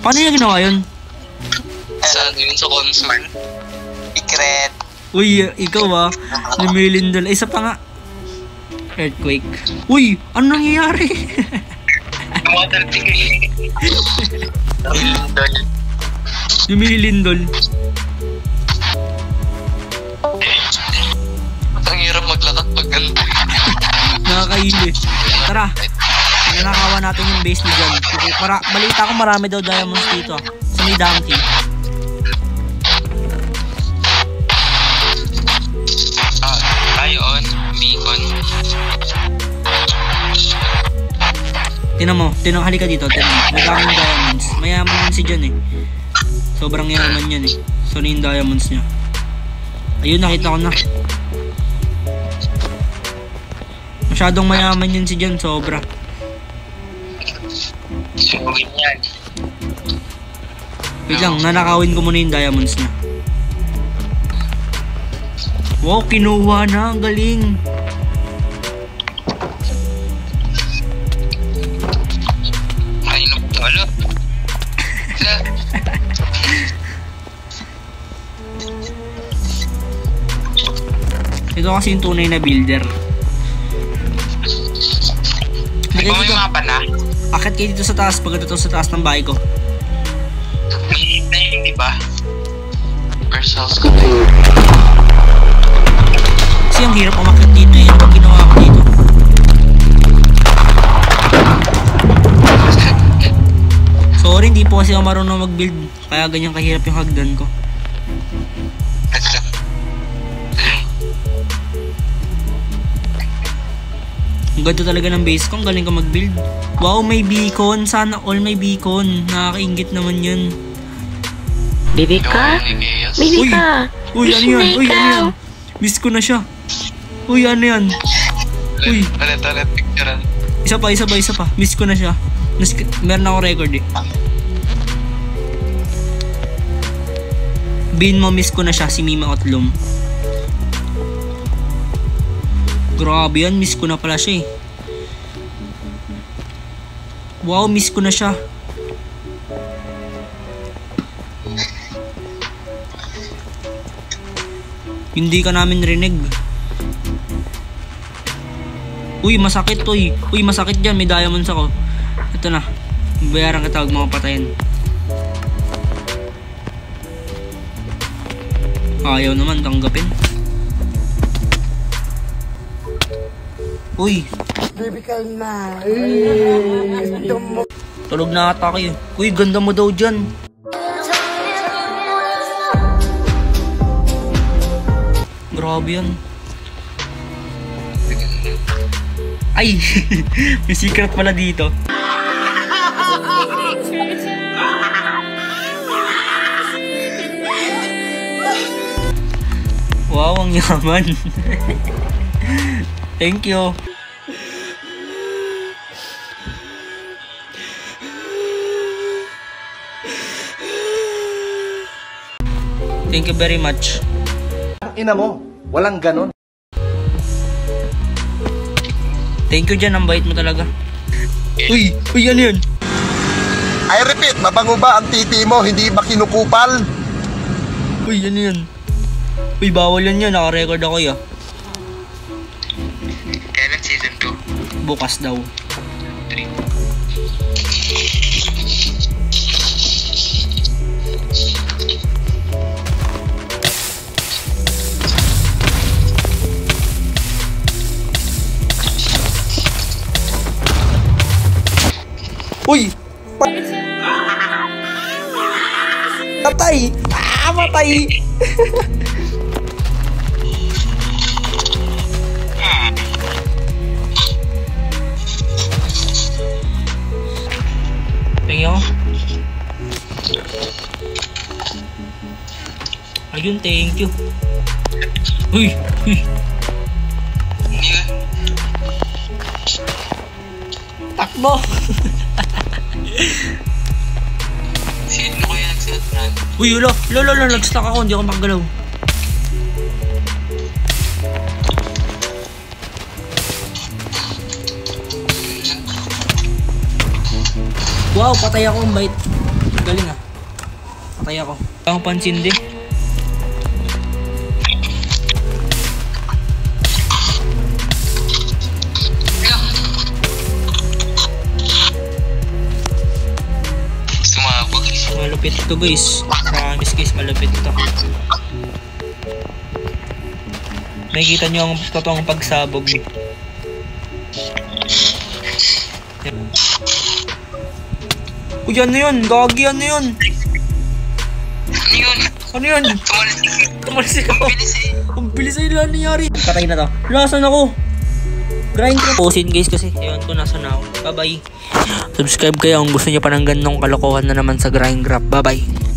Paano niya ginawa yun? Saan yun sa console? Secret. Uy, ikaw lumilindol. Isa pa nga. Earthquake. Uy, ano nangyayari? Water tigay. Lumilindol. Lumilindol. Ang hirap maglakad pag ganito. Nakakaili. Tara. Nanakawa natin yung base ni John. Balita ko marami daw diamonds dito. Sa may donkey. Tayo on. Beacon. Tinan halika dito. Madaming diamonds. Mayaman yan si John eh. Sobrang yaman yan eh. So na yung diamonds niya. Ayun, nakita ko na. Masyadong mayaman yun si John, sobra. Subuhin yan. Wait lang, nanakawin ko muna yung diamonds niya. Wow, kinuha na, ang galing. Ay, nagtalo. Ito kasi yung tunay na builder. Hindi ko may mapa na. Akit kayo dito sa taas, pagkatapos sa taas ng bahay ko. May na yun, di ba? First house ko na yun. Kasi ang hirap umakit dito eh. Ano ginawa ko dito? Sorry, hindi po kasi ako marunong mag-build. Kaya ganyan kahirap yung hagdan ko. Ang ganda talaga ng base ko. Ang galing ko mag-build. Wow, may beacon. Sana all may beacon. Nakakaingit naman yun. Baby ka? Baby ka? Uy, ano yan? Uy, ano yan? Miss ko na siya. Uy, ano yan? Uy. Talit, picturean. Isa pa. Miss ko na siya. Meron ako record eh. Bin mo, miss ko na siya. Si Mima Otlum. Grabe yan, miss ko na pala siya eh. Wow, miss ko na siya. Hindi ka namin rinig. Uy, masakit to eh. Uy, masakit dyan, may diamonds ako. Ito na, bayaran kita, huwag mga patayin. Ayaw naman, tanggapin. Uy, Baby ka na. tulog na ata kayo. Uy, ganda mo daw dyan. Grabe yan. Ay, may secret pala dito. Wow, ang yaman. Thank you. Thank you very much. Ina mo, walang ganon. Thank you dyan, ang bait mo talaga. Uy, ano yun? I repeat, mabango ba ang titi mo? Hindi ba kinukupal? Uy, ano yun? Uy, bawal yan, naka-record ako ya. Kailan season 2? Bukas daw. 3. Uy! Patay! Patay! Tingin ako. Ayun, thank you. Uy! Takbo! Sino ko yung nagsuot na? Uy, lolo, nag-stuck ako, hindi ako makagalaw. Wow, patay ako ang bait. Galing ah. Patay ako. Ang pansin din. Sumabog. Malupit to guys. Promise guys, malupit to. Nakikita nyo ang totoong pagsabog. Uy, ano yun? Gagi, ano yun? Ano yun? Ano yun? Tumalis ako. Ang bilis ay lang nangyari. Patay na to. Lasan ako. Grind ko. Posin guys kasi. Ewan ko nasa na ako. Bye bye. Subscribe kayo kung gusto nyo pa ng ganong kalokohan na naman sa Grind Grab. Bye bye.